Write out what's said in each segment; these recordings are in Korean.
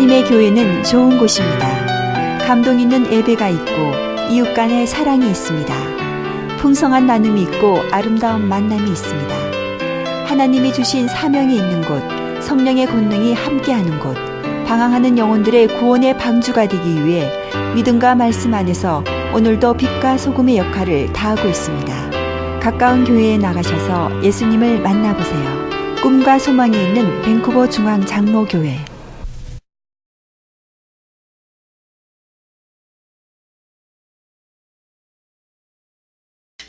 하나님의 교회는 좋은 곳입니다. 감동 있는 예배가 있고 이웃 간의 사랑이 있습니다. 풍성한 나눔이 있고 아름다운 만남이 있습니다. 하나님이 주신 사명이 있는 곳, 성령의 권능이 함께하는 곳, 방황하는 영혼들의 구원의 방주가 되기 위해 믿음과 말씀 안에서 오늘도 빛과 소금의 역할을 다하고 있습니다. 가까운 교회에 나가셔서 예수님을 만나보세요. 꿈과 소망이 있는 밴쿠버 중앙장로교회.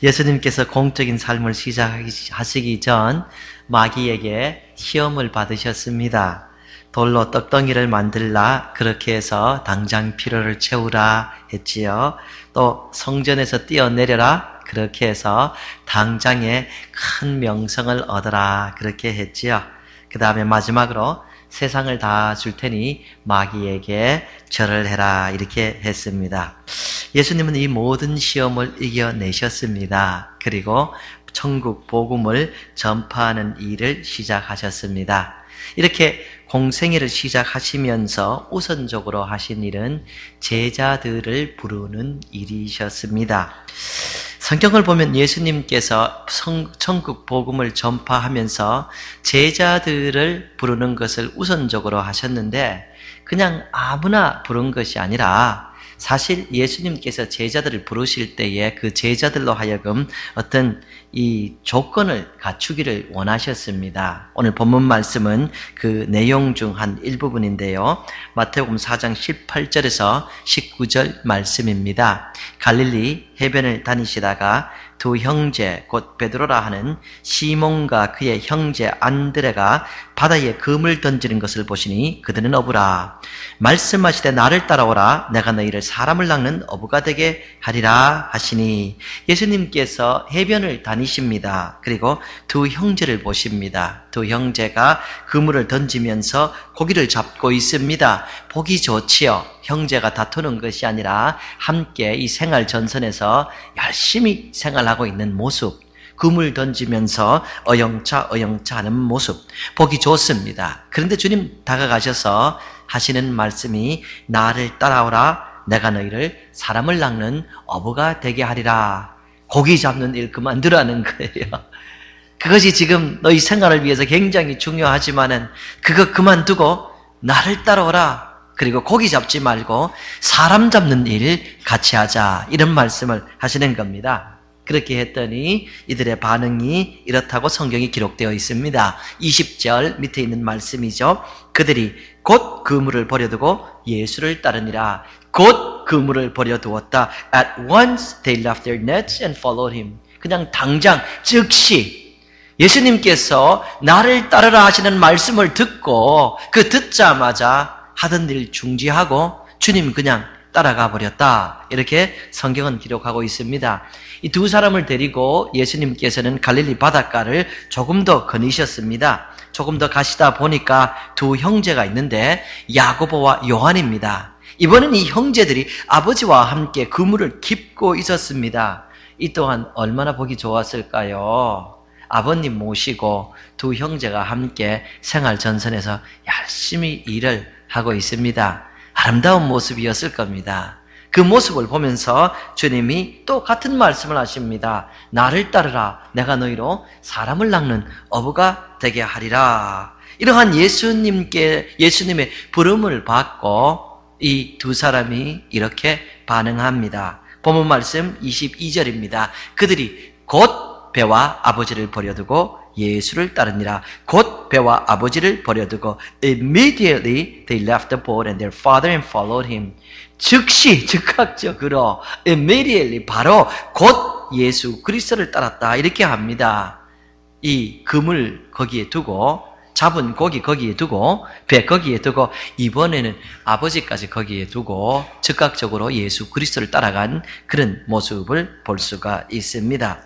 예수님께서 공적인 삶을 시작하시기 전 마귀에게 시험을 받으셨습니다. 돌로 떡덩이를 만들라, 그렇게 해서 당장 필요를 채우라 했지요. 또 성전에서 뛰어내려라, 그렇게 해서 당장에 큰 명성을 얻어라, 그렇게 했지요. 그 다음에 마지막으로 세상을 다 줄 테니 마귀에게 절을 해라, 이렇게 했습니다. 예수님은 이 모든 시험을 이겨내셨습니다. 그리고 천국 복음을 전파하는 일을 시작하셨습니다. 이렇게 공생애를 시작하시면서 우선적으로 하신 일은 제자들을 부르는 일이셨습니다. 성경을 보면 예수님께서 천국 복음을 전파하면서 제자들을 부르는 것을 우선적으로 하셨는데 그냥 아무나 부른 것이 아니라 사실 예수님께서 제자들을 부르실 때에 그 제자들로 하여금 어떤 이 조건을 갖추기를 원하셨습니다. 오늘 본문 말씀은 그 내용 중 한 일부분인데요. 마태복음 4장 18절에서 19절 말씀입니다. 갈릴리 해변을 다니시다가 두 형제 곧 베드로라 하는 시몬과 그의 형제 안드레가 바다에 금을 던지는 것을 보시니 그들은 어부라. 말씀하시되 나를 따라오라. 내가 너희를 사람을 낚는 어부가 되게 하리라 하시니. 예수님께서 해변을 다니십니다. 그리고 두 형제를 보십니다. 두 형제가 그물을 던지면서 고기를 잡고 있습니다. 보기 좋지요. 형제가 다투는 것이 아니라 함께 이 생활 전선에서 열심히 생활하고 있는 모습, 그물 던지면서 어영차 하는 모습 보기 좋습니다. 그런데 주님 다가가셔서 하시는 말씀이 나를 따라오라. 내가 너희를 사람을 낚는 어부가 되게 하리라. 고기 잡는 일 그만두라는 거예요. 그것이 지금 너희 생활을 위해서 굉장히 중요하지만은 그거 그만두고 나를 따라오라. 그리고 고기 잡지 말고 사람 잡는 일 같이 하자. 이런 말씀을 하시는 겁니다. 그렇게 했더니 이들의 반응이 이렇다고 성경이 기록되어 있습니다. 20절 밑에 있는 말씀이죠. 그들이 곧 그물을 버려두고 예수를 따르니라. 곧 그물을 버려두었다. At once they left their nets and followed him. 그냥 당장 즉시 예수님께서 나를 따르라 하시는 말씀을 듣고 그 듣자마자 하던 일 중지하고 주님 그냥 따라가 버렸다. 이렇게 성경은 기록하고 있습니다. 이 두 사람을 데리고 예수님께서는 갈릴리 바닷가를 조금 더 거니셨습니다. 조금 더 가시다 보니까 두 형제가 있는데 야고보와 요한입니다. 이번엔 이 형제들이 아버지와 함께 그물을 깁고 있었습니다. 이 또한 얼마나 보기 좋았을까요? 아버님 모시고 두 형제가 함께 생활 전선에서 열심히 일을 하고 있습니다. 아름다운 모습이었을 겁니다. 그 모습을 보면서 주님이 또 같은 말씀을 하십니다. 나를 따르라. 내가 너희로 사람을 낚는 어부가 되게 하리라. 이러한 예수님의 부름을 받고 이 두 사람이 이렇게 반응합니다. 본문 말씀 22절입니다. 그들이 곧 배와 아버지를 버려두고 예수를 따르니라. 곧 배와 아버지를 버려두고 immediately they left the boat and their father and followed him. 즉시 즉각적으로 immediately 바로 곧 예수 그리스도를 따랐다. 이렇게 합니다. 이 금을 거기에 두고 잡은 고기 거기에 두고 배 거기에 두고 이번에는 아버지까지 거기에 두고 즉각적으로 예수 그리스도를 따라간 그런 모습을 볼 수가 있습니다.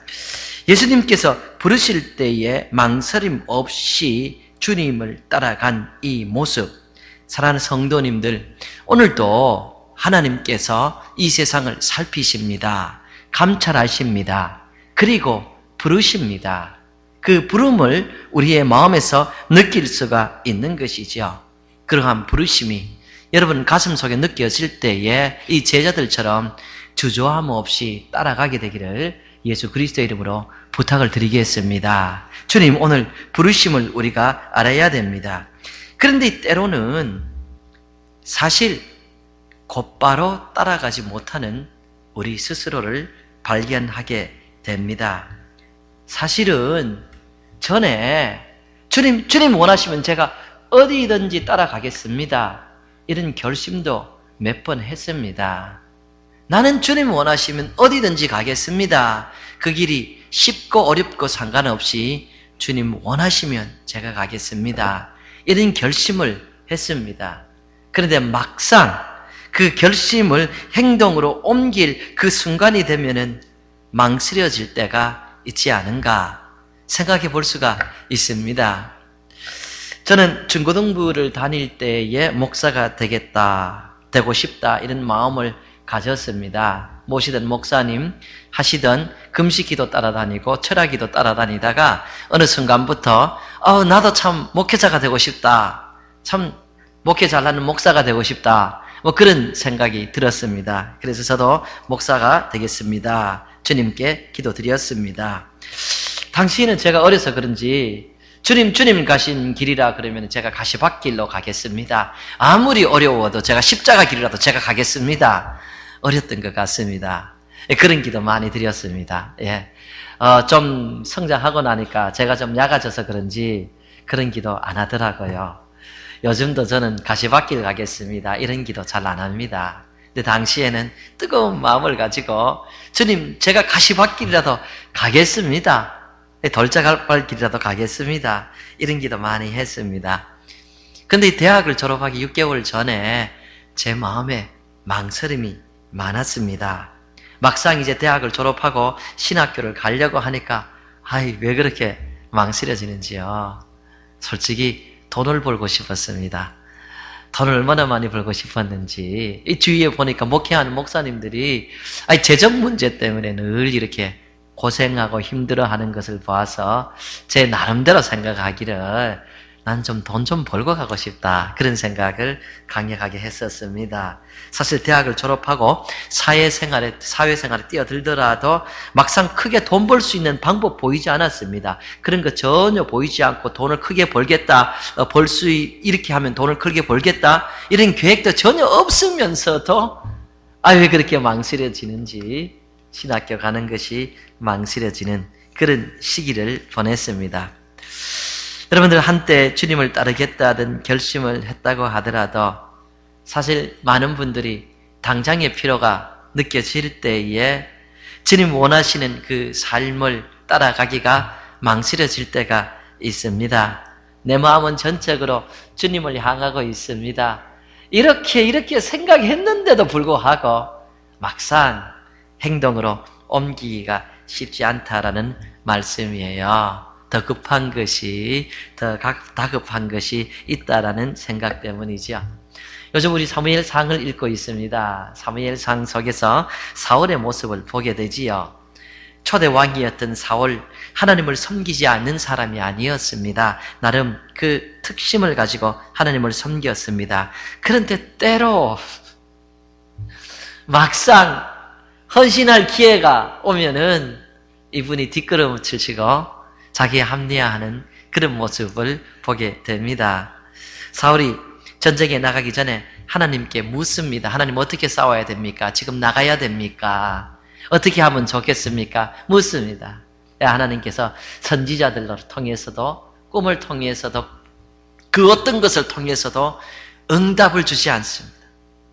예수님께서 부르실 때에 망설임 없이 주님을 따라간 이 모습, 사랑하는 성도님들, 오늘도 하나님께서 이 세상을 살피십니다. 감찰하십니다. 그리고 부르십니다. 그 부름을 우리의 마음에서 느낄 수가 있는 것이죠. 그러한 부르심이 여러분 가슴 속에 느껴질 때에 이 제자들처럼 주저함 없이 따라가게 되기를 예수 그리스도의 이름으로 부탁을 드리겠습니다. 주님 오늘 부르심을 우리가 알아야 됩니다. 그런데 때로는 사실 곧바로 따라가지 못하는 우리 스스로를 발견하게 됩니다. 사실은 전에 주님 원하시면 제가 어디든지 따라가겠습니다. 이런 결심도 몇 번 했습니다. 나는 주님 원하시면 어디든지 가겠습니다. 그 길이 쉽고 어렵고 상관없이 주님 원하시면 제가 가겠습니다. 이런 결심을 했습니다. 그런데 막상 그 결심을 행동으로 옮길 그 순간이 되면은 망설여질 때가 있지 않은가 생각해 볼 수가 있습니다. 저는 중고등부를 다닐 때에 목사가 되고 싶다 이런 마음을 가졌습니다. 모시던 목사님 하시던 금식기도 따라다니고 철학기도 따라다니다가 어느 순간부터 나도 참 목회자가 되고 싶다. 참 목회 잘하는 목사가 되고 싶다. 그런 생각이 들었습니다. 그래서 저도 목사가 되겠습니다. 주님께 기도드렸습니다. 당시에는 제가 어려서 그런지 주님 가신 길이라 그러면 제가 가시밭길로 가겠습니다. 아무리 어려워도 제가 십자가 길이라도 제가 가겠습니다. 어렸던 것 같습니다. 그런 기도 많이 드렸습니다. 좀 성장하고 나니까 제가 좀 약아져서 그런지 그런 기도 안 하더라고요. 요즘도 저는 가시밭길 가겠습니다. 이런 기도 잘 안 합니다. 근데 당시에는 뜨거운 마음을 가지고 주님 제가 가시밭길이라도 가겠습니다. 돌짝발길이라도 가겠습니다. 이런 기도 많이 했습니다. 근데 대학을 졸업하기 6개월 전에 제 마음에 망설임이 많았습니다. 막상 이제 대학을 졸업하고 신학교를 가려고 하니까 왜 그렇게 망설여지는지요. 솔직히 돈을 벌고 싶었습니다. 돈을 얼마나 많이 벌고 싶었는지 이 주위에 보니까 목회하는 목사님들이 재정 문제 때문에 늘 이렇게 고생하고 힘들어하는 것을 봐서 제 나름대로 생각하기를 난 좀 돈 좀 벌고 가고 싶다 그런 생각을 강력하게 했었습니다. 사실 대학을 졸업하고 사회생활에 뛰어들더라도 막상 크게 돈 벌 수 있는 방법 보이지 않았습니다. 그런 거 전혀 보이지 않고 돈을 크게 벌겠다, 이렇게 하면 돈을 크게 벌겠다 이런 계획도 전혀 없으면서도 왜 그렇게 망설여지는지 신학교 가는 것이 망설여지는 그런 시기를 보냈습니다. 여러분들 한때 주님을 따르겠다는 결심을 했다고 하더라도 사실 많은 분들이 당장의 필요가 느껴질 때에 주님 원하시는 그 삶을 따라가기가 망설여질 때가 있습니다. 내 마음은 전적으로 주님을 향하고 있습니다. 이렇게 생각했는데도 불구하고 막상 행동으로 옮기기가 쉽지 않다라는 말씀이에요. 더 다급한 것이 있다라는 생각 때문이죠. 요즘 우리 사무엘상을 읽고 있습니다. 사무엘상 속에서 사울의 모습을 보게 되지요. 초대 왕이었던 사울, 하나님을 섬기지 않는 사람이 아니었습니다. 나름 그 특심을 가지고 하나님을 섬겼습니다. 그런데 때로 막상 헌신할 기회가 오면은 이분이 뒷걸음을 치시고 자기에 합리화하는 그런 모습을 보게 됩니다. 사울이 전쟁에 나가기 전에 하나님께 묻습니다. 하나님 어떻게 싸워야 됩니까? 지금 나가야 됩니까? 어떻게 하면 좋겠습니까? 묻습니다. 하나님께서 선지자들을 통해서도 꿈을 통해서도 그 어떤 것을 통해서도 응답을 주지 않습니다.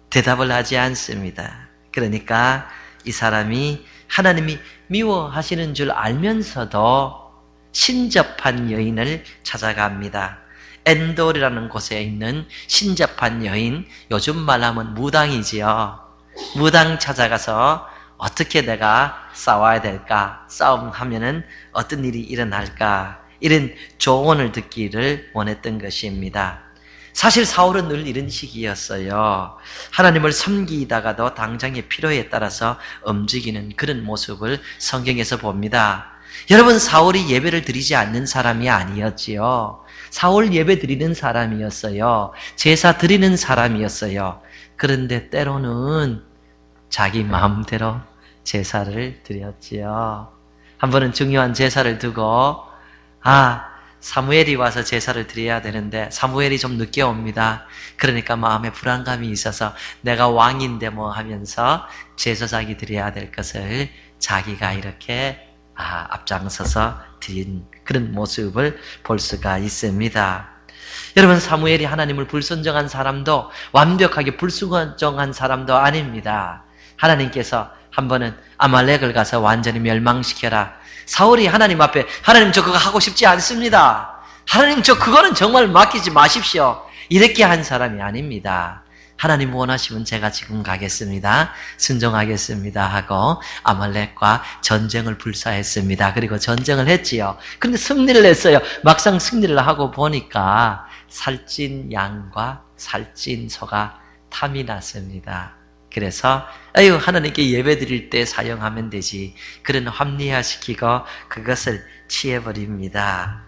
대답을 하지 않습니다. 그러니까 이 사람이 하나님이 미워하시는 줄 알면서도 신접한 여인을 찾아갑니다. 엔돌이라는 곳에 있는 신접한 여인, 요즘 말하면 무당이지요. 무당 찾아가서 어떻게 내가 싸워야 될까? 싸움하면은 어떤 일이 일어날까? 이런 조언을 듣기를 원했던 것입니다. 사실 사울은 늘 이런 식이었어요. 하나님을 섬기다가도 당장의 필요에 따라서 움직이는 그런 모습을 성경에서 봅니다. 여러분, 사울이 예배를 드리지 않는 사람이 아니었지요. 사울 예배 드리는 사람이었어요. 제사 드리는 사람이었어요. 그런데 때로는 자기 마음대로 제사를 드렸지요. 한 번은 중요한 제사를 두고 사무엘이 와서 제사를 드려야 되는데 사무엘이 좀 늦게 옵니다. 그러니까 마음에 불안감이 있어서 내가 왕인데 뭐 하면서 제사장이 드려야 될 것을 자기가 이렇게 앞장서서 드린 그런 모습을 볼 수가 있습니다. 여러분, 사무엘이 하나님을 불순종한 사람도 완벽하게 불순종한 사람도 아닙니다. 하나님께서 한 번은 아말렉을 가서 완전히 멸망시켜라. 사울이 하나님 앞에 하나님 저 그거 하고 싶지 않습니다. 하나님 저 그거는 정말 맡기지 마십시오. 이렇게 한 사람이 아닙니다. 하나님 원하시면 제가 지금 가겠습니다. 순종하겠습니다 하고 아말렉과 전쟁을 불사했습니다. 그리고 전쟁을 했지요. 그런데 승리를 했어요. 막상 승리를 하고 보니까 살찐 양과 살찐 소가 탐이 났습니다. 그래서 하나님께 예배드릴 때 사용하면 되지. 그런 합리화시키고 그것을 취해버립니다.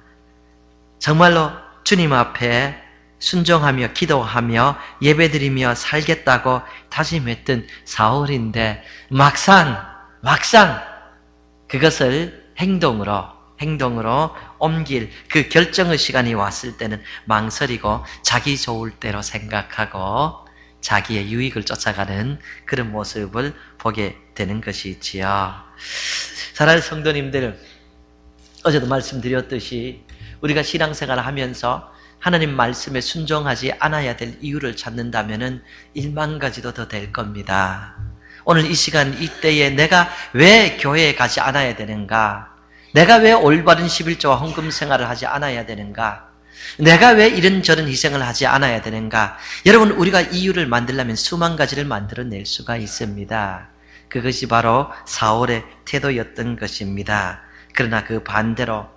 정말로 주님 앞에 순종하며 기도하며 예배드리며 살겠다고 다짐했던 사울인데 막상 그것을 행동으로 옮길 그 결정의 시간이 왔을 때는 망설이고 자기 좋을 대로 생각하고 자기의 유익을 쫓아가는 그런 모습을 보게 되는 것이 있지요. 사랑하는 성도님들, 어제도 말씀드렸듯이 우리가 신앙생활을 하면서 하나님 말씀에 순종하지 않아야 될 이유를 찾는다면 1만 가지도 더 될 겁니다. 오늘 이 시간 이때에 내가 왜 교회에 가지 않아야 되는가? 내가 왜 올바른 11조와 헌금 생활을 하지 않아야 되는가? 내가 왜 이런저런 희생을 하지 않아야 되는가? 여러분, 우리가 이유를 만들려면 수만 가지를 만들어낼 수가 있습니다. 그것이 바로 사울의 태도였던 것입니다. 그러나 그 반대로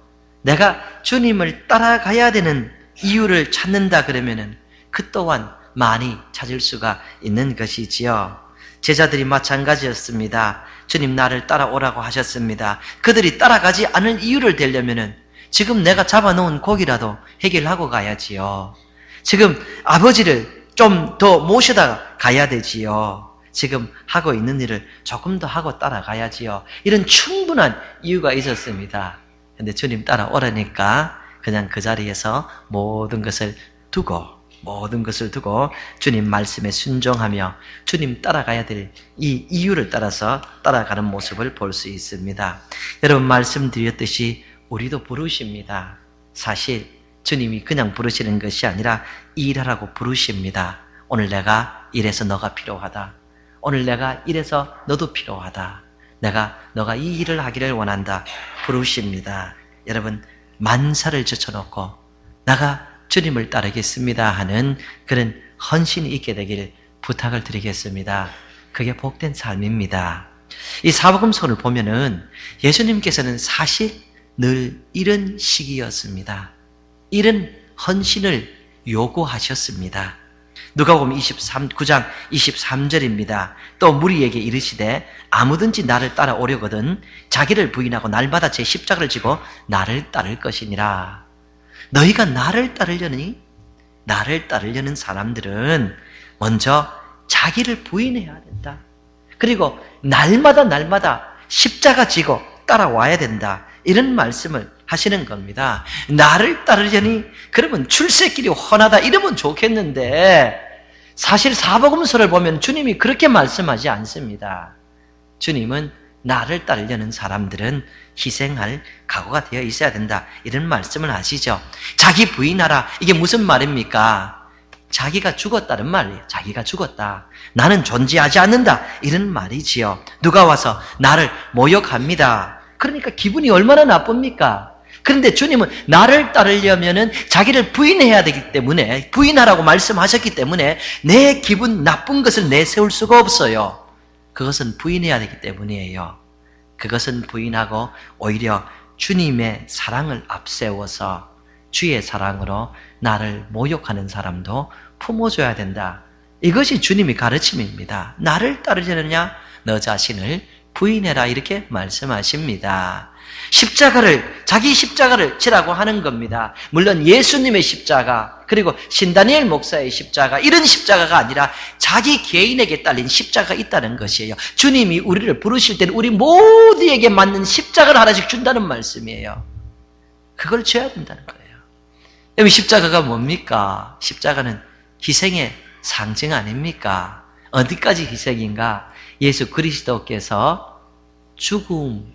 내가 주님을 따라가야 되는 이유를 찾는다 그러면은 그 또한 많이 찾을 수가 있는 것이지요. 제자들이 마찬가지였습니다. 주님 나를 따라오라고 하셨습니다. 그들이 따라가지 않을 이유를 대려면은 지금 내가 잡아놓은 고기라도 해결하고 가야지요. 지금 아버지를 좀 더 모셔다 가야 되지요. 지금 하고 있는 일을 조금 더 하고 따라가야지요. 이런 충분한 이유가 있었습니다. 근데 주님 따라오라니까 그냥 그 자리에서 모든 것을 두고 주님 말씀에 순종하며 주님 따라가야 될 이 이유를 따라서 따라가는 모습을 볼 수 있습니다. 여러분, 말씀드렸듯이 우리도 부르십니다. 사실 주님이 그냥 부르시는 것이 아니라 일하라고 부르십니다. 오늘 내가 이래서 너가 필요하다. 오늘 내가 이래서 너도 필요하다. 너가 이 일을 하기를 원한다. 부르십니다. 여러분, 만사를 제쳐놓고 나가 주님을 따르겠습니다 하는 그런 헌신이 있게 되기를 부탁을 드리겠습니다. 그게 복된 삶입니다. 이 사복음서를 보면은 예수님께서는 사실 늘 이런 시기였습니다. 이런 헌신을 요구하셨습니다. 누가복음 9장 23절입니다. 또 무리에게 이르시되 아무든지 나를 따라오려거든 자기를 부인하고 날마다 제 십자가를 지고 나를 따를 것이니라. 너희가 나를 따르려니? 나를 따르려는 사람들은 먼저 자기를 부인해야 된다. 그리고 날마다 십자가 지고 따라와야 된다. 이런 말씀을 하시는 겁니다. 나를 따르려니? 그러면 출세길이 훤하다 이러면 좋겠는데 사실 사복음서를 보면 주님이 그렇게 말씀하지 않습니다. 주님은 나를 따르려는 사람들은 희생할 각오가 되어 있어야 된다 이런 말씀을 하시죠. 자기 부인하라. 이게 무슨 말입니까? 자기가 죽었다는 말이에요. 자기가 죽었다. 나는 존재하지 않는다. 이런 말이지요. 누가 와서 나를 모욕합니다. 그러니까 기분이 얼마나 나쁩니까? 그런데 주님은 나를 따르려면은 자기를 부인해야 되기 때문에 부인하라고 말씀하셨기 때문에 내 기분 나쁜 것을 내세울 수가 없어요. 그것은 부인해야 되기 때문이에요. 그것은 부인하고 오히려 주님의 사랑을 앞세워서 주의 사랑으로 나를 모욕하는 사람도 품어줘야 된다. 이것이 주님의 가르침입니다. 나를 따르려느냐? 너 자신을 부인해라 이렇게 말씀하십니다. 자기 십자가를 지라고 하는 겁니다. 물론 예수님의 십자가, 그리고 신다니엘 목사의 십자가, 이런 십자가가 아니라 자기 개인에게 딸린 십자가가 있다는 것이에요. 주님이 우리를 부르실 때는 우리 모두에게 맞는 십자가를 하나씩 준다는 말씀이에요. 그걸 져야 된다는 거예요. 여러분, 십자가가 뭡니까? 십자가는 희생의 상징 아닙니까? 어디까지 희생인가? 예수 그리스도께서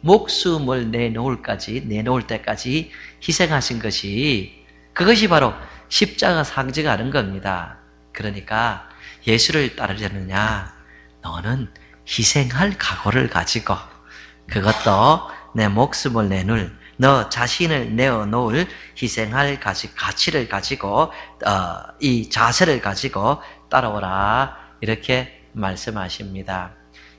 목숨을 내놓을 때까지 희생하신 것이, 그것이 바로 십자가 상징하는 겁니다. 그러니까 예수를 따르려느냐? 너는 희생할 각오를 가지고, 그것도 내 목숨을 너 자신을 내어놓을 희생할 가치를 가지고, 이 자세를 가지고 따라오라, 이렇게 말씀하십니다.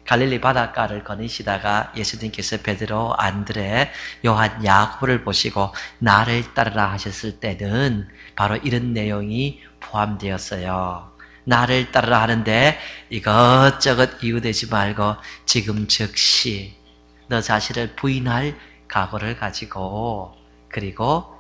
갈릴리 바닷가를 거니시다가 예수님께서 베드로, 안드레, 요한, 야고보를 보시고 나를 따르라 하셨을 때는 바로 이런 내용이 포함되었어요. 나를 따르라 하는데 이것저것 이유되지 말고 지금 즉시 너 자신을 부인할 각오를 가지고, 그리고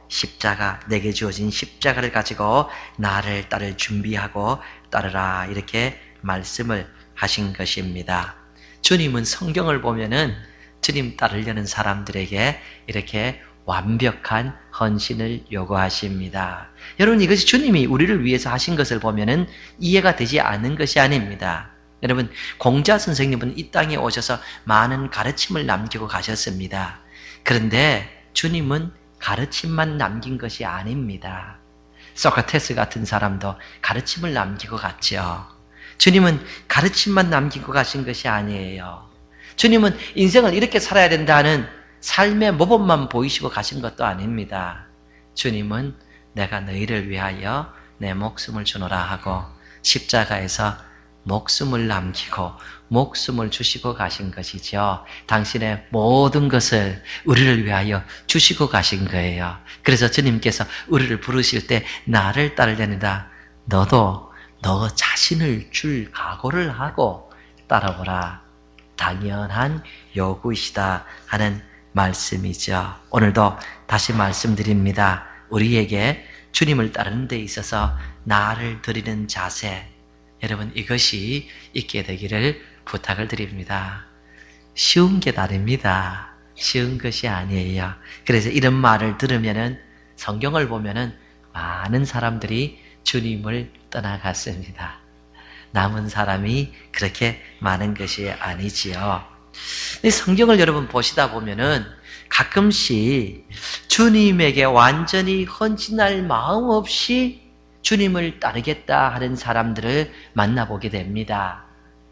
내게 주어진 십자가를 가지고 나를 따를 준비하고 따르라, 이렇게 말씀을 하신 것입니다. 주님은 성경을 보면은 주님 따르려는 사람들에게 이렇게 완벽한 헌신을 요구하십니다. 여러분, 이것이 주님이 우리를 위해서 하신 것을 보면은 이해가 되지 않는 것이 아닙니다. 여러분, 공자 선생님은 이 땅에 오셔서 많은 가르침을 남기고 가셨습니다. 그런데 주님은 가르침만 남긴 것이 아닙니다. 소크라테스 같은 사람도 가르침을 남기고 갔죠. 주님은 가르침만 남기고 가신 것이 아니에요. 주님은 인생을 이렇게 살아야 된다는 삶의 모범만 보이시고 가신 것도 아닙니다. 주님은 내가 너희를 위하여 내 목숨을 주노라 하고 십자가에서 목숨을 남기고 목숨을 주시고 가신 것이죠. 당신의 모든 것을 우리를 위하여 주시고 가신 거예요. 그래서 주님께서 우리를 부르실 때 나를 따르려니라, 너도 너 자신을 줄 각오를 하고 따라오라. 당연한 요구이시다 하는 말씀이죠. 오늘도 다시 말씀드립니다. 우리에게 주님을 따르는 데 있어서 나를 드리는 자세, 여러분, 이것이 있게 되기를 부탁을 드립니다. 쉬운 게 아닙니다. 쉬운 것이 아니에요. 그래서 이런 말을 들으면은, 성경을 보면은 많은 사람들이 주님을 떠나갔습니다. 남은 사람이 그렇게 많은 것이 아니지요. 성경을 여러분 보시다 보면은 가끔씩 주님에게 완전히 헌신할 마음 없이 주님을 따르겠다 하는 사람들을 만나보게 됩니다.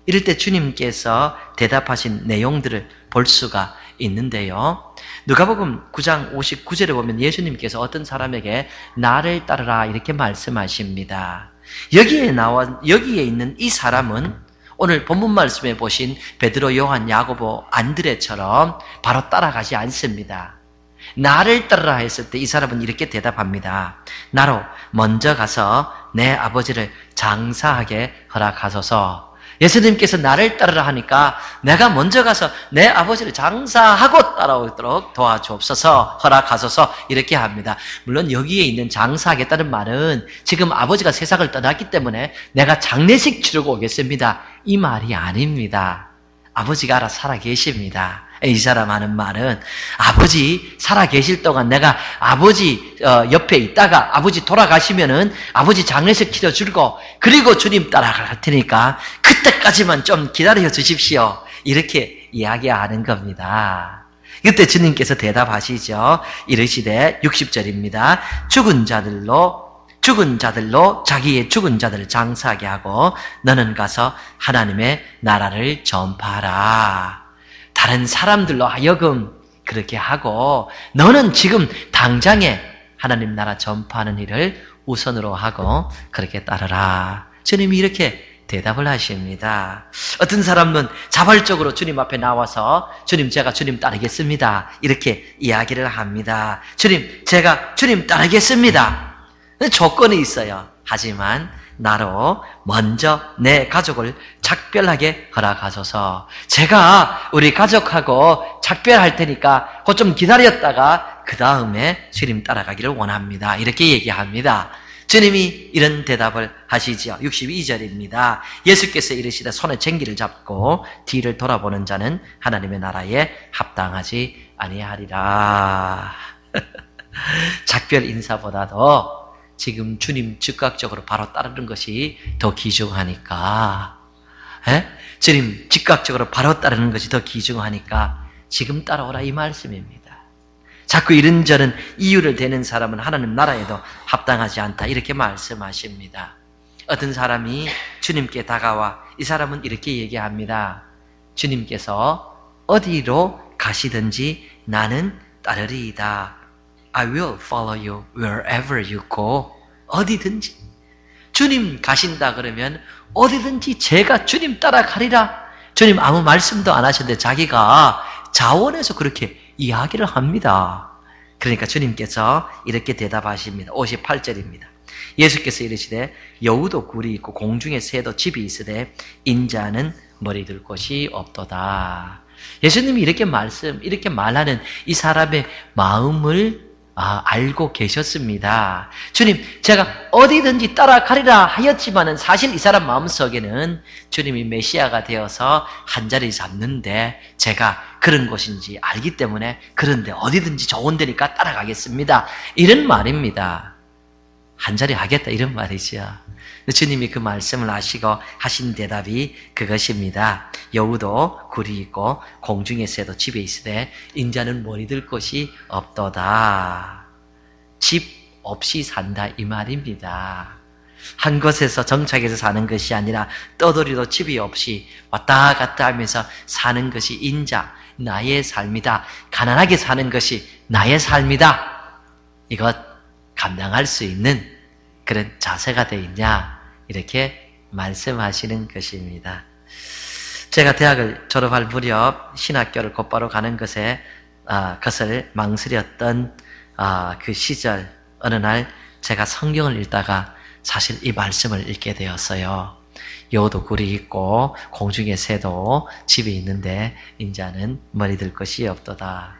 이럴 때 주님께서 대답하신 내용들을 볼 수가 있는데요. 누가복음 9장 59절에 보면 예수님께서 어떤 사람에게 나를 따르라 이렇게 말씀하십니다. 여기에 있는 이 사람은 오늘 본문 말씀에 보신 베드로, 요한, 야고보, 안드레처럼 바로 따라가지 않습니다. 나를 따르라 했을 때 이 사람은 이렇게 대답합니다. 나로 먼저 가서 내 아버지를 장사하게 허락하소서. 예수님께서 나를 따르라 하니까 내가 먼저 가서 내 아버지를 장사하고 따라오도록 도와주옵소서, 허락하소서, 이렇게 합니다. 물론 여기에 있는 장사하겠다는 말은 지금 아버지가 세상을 떠났기 때문에 내가 장례식 치르고 오겠습니다, 이 말이 아닙니다. 아버지가 알아 살아 계십니다. 이 사람 하는 말은 아버지 살아 계실 동안 내가 아버지 옆에 있다가 아버지 돌아가시면은 아버지 장례식 치러주고 그리고 주님 따라갈 테니까 그때까지만 좀 기다려 주십시오, 이렇게 이야기하는 겁니다. 그때 주님께서 대답하시죠. 이르시되 60절입니다. 죽은 자들로 자기의 죽은 자들을 장사하게 하고 너는 가서 하나님의 나라를 전파하라. 다른 사람들로 하여금 그렇게 하고 너는 지금 당장에 하나님 나라 전파하는 일을 우선으로 하고 그렇게 따르라. 주님이 이렇게 대답을 하십니다. 어떤 사람은 자발적으로 주님 앞에 나와서 주님, 제가 주님 따르겠습니다, 이렇게 이야기를 합니다. 주님, 제가 주님 조건이 있어요. 하지만 나로 먼저 내 가족을 작별하게 허락하소서. 제가 우리 가족하고 작별할 테니까 그거 좀 기다렸다가 그 다음에 주님 따라가기를 원합니다. 이렇게 얘기합니다. 주님이 이런 대답을 하시지요. 62절입니다. 예수께서 이르시되 손에 쟁기를 잡고 뒤를 돌아보는 자는 하나님의 나라에 합당하지 아니하리라. 작별 인사보다도 지금 주님 즉각적으로 바로 따르는 것이 더 귀중하니까, 주님 즉각적으로 바로 따르는 것이 더 귀중하니까 지금 따라오라 이 말씀입니다. 자꾸 이런저런 이유를 대는 사람은 하나님 나라에도 합당하지 않다 이렇게 말씀하십니다. 어떤 사람이 주님께 다가와 이 사람은 이렇게 얘기합니다. 주님께서 어디로 가시든지 나는 따르리이다. I will follow you wherever you go. 어디든지. 주님 가신다 그러면 어디든지 제가 주님 따라가리라. 주님 아무 말씀도 안 하셨는데 자기가 자원해서 그렇게 이야기를 합니다. 그러니까 주님께서 이렇게 대답하십니다. 58절입니다. 예수께서 이르시되 여우도 굴이 있고 공중에 새도 집이 있으되 인자는 머리 둘 곳이 없도다. 예수님이 이렇게 말하는 이 사람의 마음을 알고 계셨습니다. 주님, 제가 어디든지 따라가리라 하였지만은 사실 이 사람 마음속에는 주님이 메시아가 되어서 한 자리 잡는데 제가 그런 곳인지 알기 때문에 그런데 어디든지 좋은 데니까 따라가겠습니다. 이런 말입니다. 한 자리 하겠다 이런 말이죠. 주님이 그 말씀을 하시고 하신 대답이 그것입니다. 여우도 굴이 있고 공중의 새도 집에 있으되 인자는 머리 들 곳이 없도다. 집 없이 산다 이 말입니다. 한 곳에서 정착해서 사는 것이 아니라 떠돌이도 집이 없이 왔다 갔다 하면서 사는 것이 인자, 나의 삶이다. 가난하게 사는 것이 나의 삶이다. 이것 감당할 수 있는 그런 자세가 되어 있냐 이렇게 말씀하시는 것입니다. 제가 대학을 졸업할 무렵 신학교를 곧바로 가는 것을 망설였던 그 시절 어느 날 제가 성경을 읽다가 사실 이 말씀을 읽게 되었어요. 여우도 굴이 있고 공중에 새도 집이 있는데 인자는 머리 들 것이 없도다.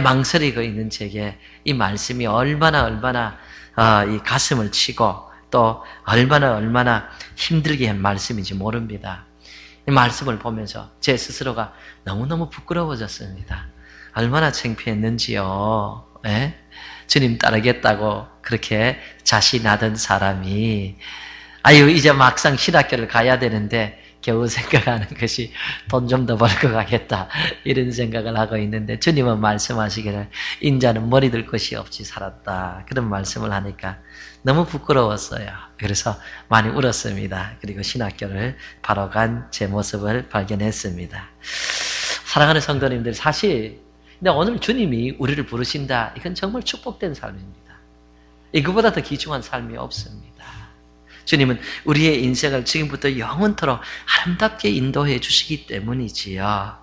망설이고 있는 제게 이 말씀이 얼마나 이 가슴을 치고 또 얼마나 힘들게 한 말씀인지 모릅니다. 이 말씀을 보면서 제 스스로가 너무너무 부끄러워졌습니다. 얼마나 창피했는지요. 주님 따르겠다고 그렇게 자신하던 사람이 이제 막상 신학교를 가야 되는데 겨우 생각하는 것이 돈 좀 더 벌고 가겠다 이런 생각을 하고 있는데 주님은 말씀하시기를 인자는 머리 들 것이 없이 살았다 그런 말씀을 하니까 너무 부끄러웠어요. 그래서 많이 울었습니다. 그리고 신학교를 바로 간 제 모습을 발견했습니다. 사랑하는 성도님들, 사실 근데 오늘 주님이 우리를 부르신다, 이건 정말 축복된 삶입니다. 이거보다 더 귀중한 삶이 없습니다. 주님은 우리의 인생을 지금부터 영원토록 아름답게 인도해 주시기 때문이지요.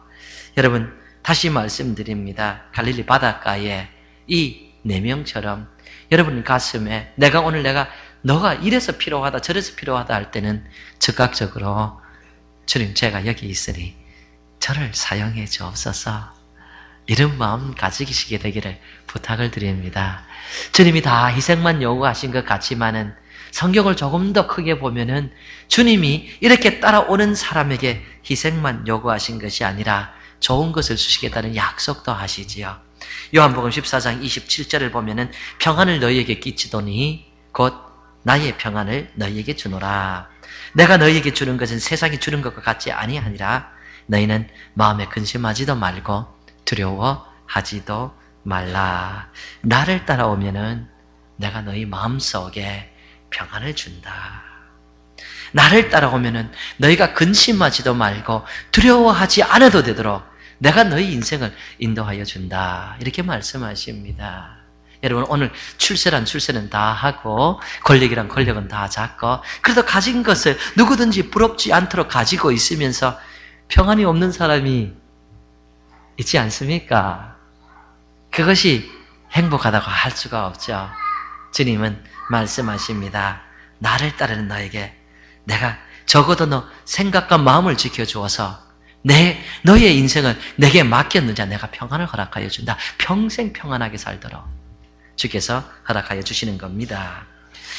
여러분, 다시 말씀드립니다. 갈릴리 바닷가에 이 4명처럼 여러분 가슴에 너가 이래서 필요하다 저래서 필요하다 할 때는 즉각적으로 주님 제가 여기 있으니 저를 사용해 주옵소서, 이런 마음 가지시게 되기를 부탁을 드립니다. 주님이 다 희생만 요구하신 것 같지만은 성경을 조금 더 크게 보면은 주님이 이렇게 따라오는 사람에게 희생만 요구하신 것이 아니라 좋은 것을 주시겠다는 약속도 하시지요. 요한복음 14장 27절을 보면은 평안을 너희에게 끼치더니 곧 나의 평안을 너희에게 주노라. 내가 너희에게 주는 것은 세상이 주는 것과 같지 아니하니라. 너희는 마음에 근심하지도 말고 두려워하지도 말라. 나를 따라오면은 내가 너희 마음속에 평안을 준다. 나를 따라오면은 너희가 근심하지도 말고 두려워하지 않아도 되도록 내가 너희 인생을 인도하여 준다. 이렇게 말씀하십니다. 여러분, 오늘 출세는 다 하고 권력이란 권력은 다 잡고 그래도 가진 것을 누구든지 부럽지 않도록 가지고 있으면서 평안이 없는 사람이 있지 않습니까? 그것이 행복하다고 할 수가 없죠. 주님은 말씀하십니다. 나를 따르는 너에게 내가 적어도 너 생각과 마음을 지켜주어서 너의 인생을 내게 맡겼느냐 내가 평안을 허락하여 준다. 평생 평안하게 살도록 주께서 허락하여 주시는 겁니다.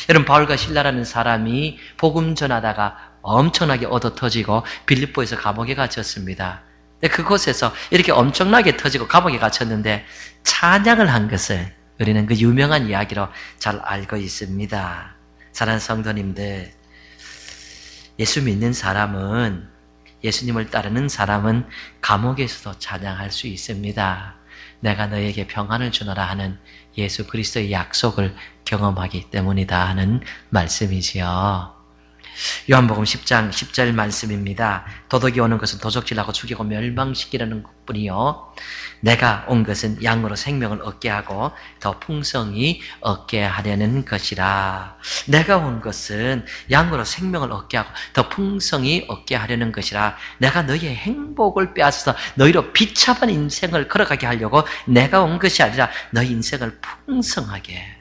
여러분, 바울과 실라라는 사람이 복음 전하다가 엄청나게 얻어 터지고 빌립보에서 감옥에 갇혔습니다. 그곳에서 이렇게 엄청나게 터지고 감옥에 갇혔는데 찬양을 한 것을 우리는 그 유명한 이야기로 잘 알고 있습니다. 사랑하는 성도님들, 예수 믿는 사람은, 예수님을 따르는 사람은 감옥에서도 찬양할 수 있습니다. 내가 너에게 평안을 주노라 하는 예수 그리스도의 약속을 경험하기 때문이다 하는 말씀이지요. 요한복음 10장 10절 말씀입니다. 도둑이 오는 것은 도적질하고 죽이고 멸망시키려는 것뿐이요, 내가 온 것은 양으로 생명을 얻게 하고 더 풍성히 얻게 하려는 것이라. 내가 온 것은 양으로 생명을 얻게 하고 더 풍성히 얻게 하려는 것이라. 내가 너희의 행복을 빼앗아서 너희로 비참한 인생을 걸어가게 하려고 내가 온 것이 아니라 너희 인생을 풍성하게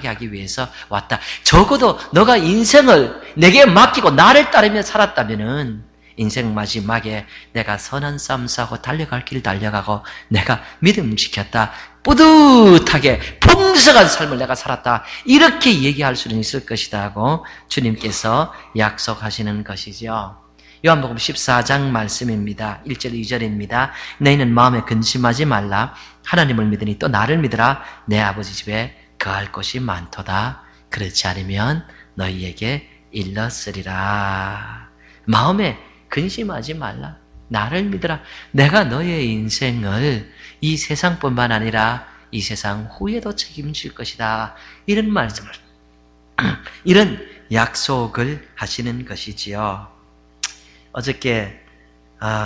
하기 위해서 왔다. 적어도 너가 인생을 내게 맡기고 나를 따르며 살았다면은 인생 마지막에 내가 선한 싸움 싸고 달려갈 길 달려가고 내가 믿음 지켰다, 뿌듯하게 풍성한 삶을 내가 살았다, 이렇게 얘기할 수는 있을 것이다 하고 주님께서 약속하시는 것이죠. 요한복음 14장 말씀입니다. 1절 2절입니다. 너희는 마음에 근심하지 말라. 하나님을 믿으니 또 나를 믿으라. 내 아버지 집에 거할 곳이 많도다. 그렇지 않으면 너희에게 일렀으리라. 마음에 근심하지 말라. 나를 믿으라. 내가 너의 인생을 이 세상뿐만 아니라 이 세상 후에도 책임질 것이다. 이런 말씀을, 이런 약속을 하시는 것이지요. 어저께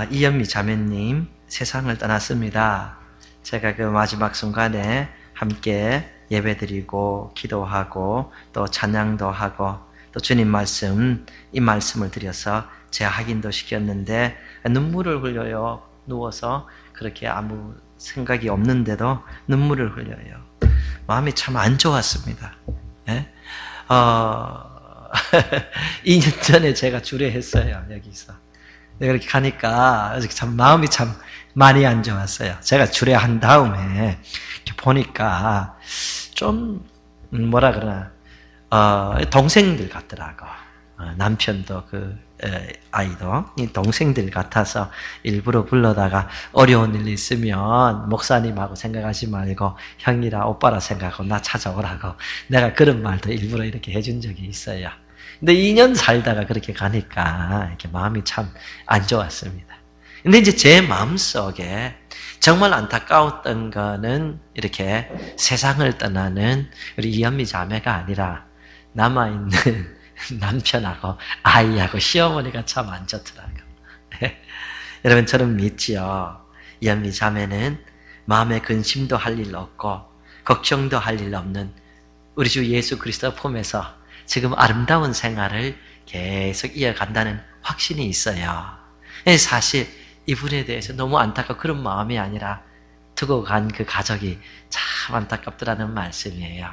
이현미 자매님 세상을 떠났습니다. 제가 그 마지막 순간에 함께 예배드리고 기도하고 또 찬양도 하고 또 주님 말씀, 이 말씀을 드려서 제가 확인도 시켰는데 눈물을 흘려요. 누워서 그렇게 아무 생각이 없는데도 눈물을 흘려요. 마음이 참 안 좋았습니다. 예? 2년 전에 제가 주례했어요. 여기서. 그렇게 가니까 참 마음이 참 많이 안 좋았어요. 제가 주례한 다음에 이렇게 보니까 좀 뭐라 그러나 동생들 같더라고. 남편도 아이도 이 동생들 같아서 일부러 불러다가 어려운 일 있으면 목사님하고 생각하지 말고 형이라 오빠라 생각하고 나 찾아오라고 내가 그런 말도 일부러 이렇게 해준 적이 있어요. 근데 2년 살다가 그렇게 가니까 이렇게 마음이 참 안 좋았습니다. 근데 이제 제 마음속에 정말 안타까웠던 거는 이렇게 세상을 떠나는 우리 이현미 자매가 아니라 남아있는 남편하고 아이하고 시어머니가 참 안 좋더라고요. 여러분, 저는 믿지요. 이현미 자매는 마음에 근심도 할 일 없고 걱정도 할 일 없는 우리 주 예수 그리스도 품에서 지금 아름다운 생활을 계속 이어간다는 확신이 있어요. 사실 이분에 대해서 너무 안타깝고 그런 마음이 아니라 두고 간 그 가족이 참 안타깝더라는 말씀이에요.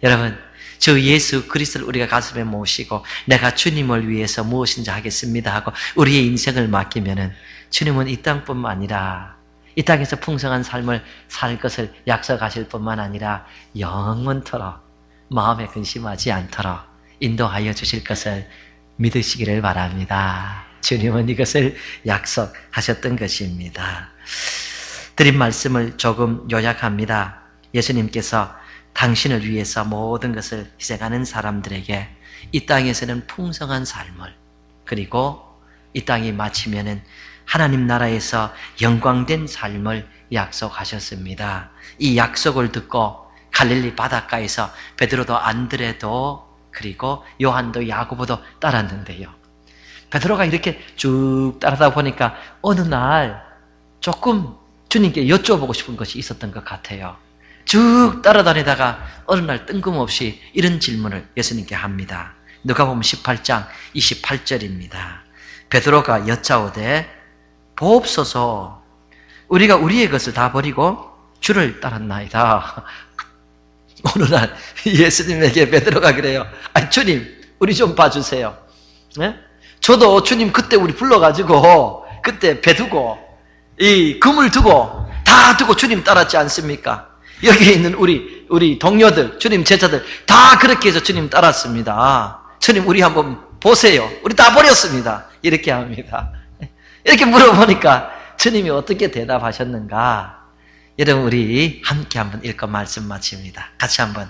여러분, 주 예수 그리스도를 우리가 가슴에 모시고 내가 주님을 위해서 무엇인지 하겠습니다 하고 우리의 인생을 맡기면은 주님은 이 땅뿐만 아니라 이 땅에서 풍성한 삶을 살 것을 약속하실 뿐만 아니라 영원토록 마음에 근심하지 않도록 인도하여 주실 것을 믿으시기를 바랍니다. 주님은 이것을 약속하셨던 것입니다. 드린 말씀을 조금 요약합니다. 예수님께서 당신을 위해서 모든 것을 희생하는 사람들에게 이 땅에서는 풍성한 삶을, 그리고 이 땅이 마치면은 하나님 나라에서 영광된 삶을 약속하셨습니다. 이 약속을 듣고 갈릴리 바닷가에서 베드로도 안드레도 그리고 요한도 야고보도 따랐는데요. 베드로가 이렇게 쭉 따라다 보니까 어느 날 조금 주님께 여쭤보고 싶은 것이 있었던 것 같아요. 쭉 따라다니다가 어느 날 뜬금없이 이런 질문을 예수님께 합니다. 누가복음 18장 28절입니다. 베드로가 여짜오되 보옵소서, 우리가 우리의 것을 다 버리고 주를 따랐나이다. 어느 날 예수님에게 베드로가 그래요. 주님, 우리 좀 봐주세요. 네? 저도 주님 그때 우리 불러가지고 그때 배 두고 이 금을 두고 다 두고 주님 따랐지 않습니까? 여기 있는 우리 동료들, 주님 제자들 다 그렇게 해서 주님 따랐습니다. 주님 우리 한번 보세요. 우리 다 버렸습니다. 이렇게 합니다. 이렇게 물어보니까 주님이 어떻게 대답하셨는가? 여러분 우리 함께 한번 읽고 말씀 마칩니다. 같이 한번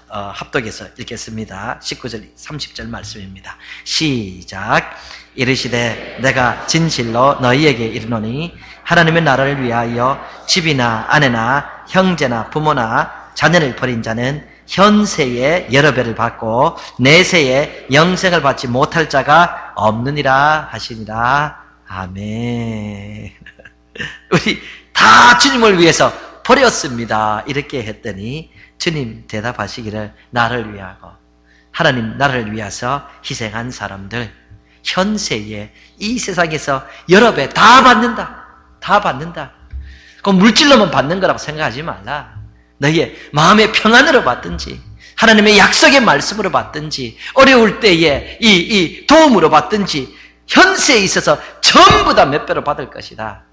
합독해서 읽겠습니다. 19절 30절 말씀입니다. 시작. 이르시되 내가 진실로 너희에게 이르노니 하나님의 나라를 위하여 집이나 아내나 형제나 부모나 자녀를 버린 자는 현세에 여러 배를 받고 내세에 영생을 받지 못할 자가 없느니라 하시니라. 아멘. 우리 다 주님을 위해서 버렸습니다. 이렇게 했더니 주님 대답하시기를 나를 위하고 하나님 나라를 위해서 희생한 사람들 현세에 이 세상에서 여러 배 다 받는다. 다 받는다. 그 물질로만 받는 거라고 생각하지 말라. 너희의 마음의 평안으로 받든지 하나님의 약속의 말씀으로 받든지 어려울 때에 이 도움으로 받든지 현세에 있어서 전부 다 몇 배로 받을 것이다.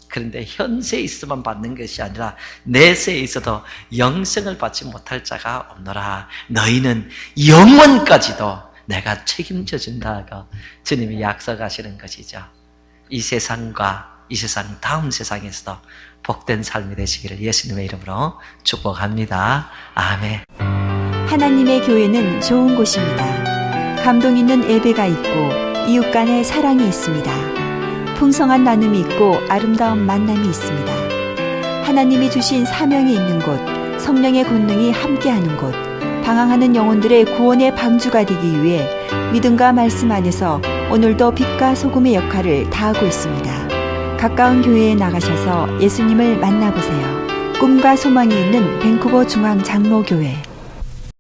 그런데 현세에 있어만 받는 것이 아니라 내세에 있어도 영생을 받지 못할 자가 없노라. 너희는 영원까지도 내가 책임져 준다고 주님이 약속하시는 것이죠. 이 세상과 이 세상 다음 세상에서도 복된 삶이 되시기를 예수님의 이름으로 축복합니다. 아멘. 하나님의 교회는 좋은 곳입니다. 감동 있는 예배가 있고 이웃 간의 사랑이 있습니다. 풍성한 나눔이 있고 아름다운 만남이 있습니다. 하나님이 주신 사명이 있는 곳, 성령의 권능이 함께하는 곳, 방황하는 영혼들의 구원의 방주가 되기 위해 믿음과 말씀 안에서 오늘도 빛과 소금의 역할을 다하고 있습니다. 가까운 교회에 나가셔서 예수님을 만나보세요. 꿈과 소망이 있는 밴쿠버 중앙 장로교회.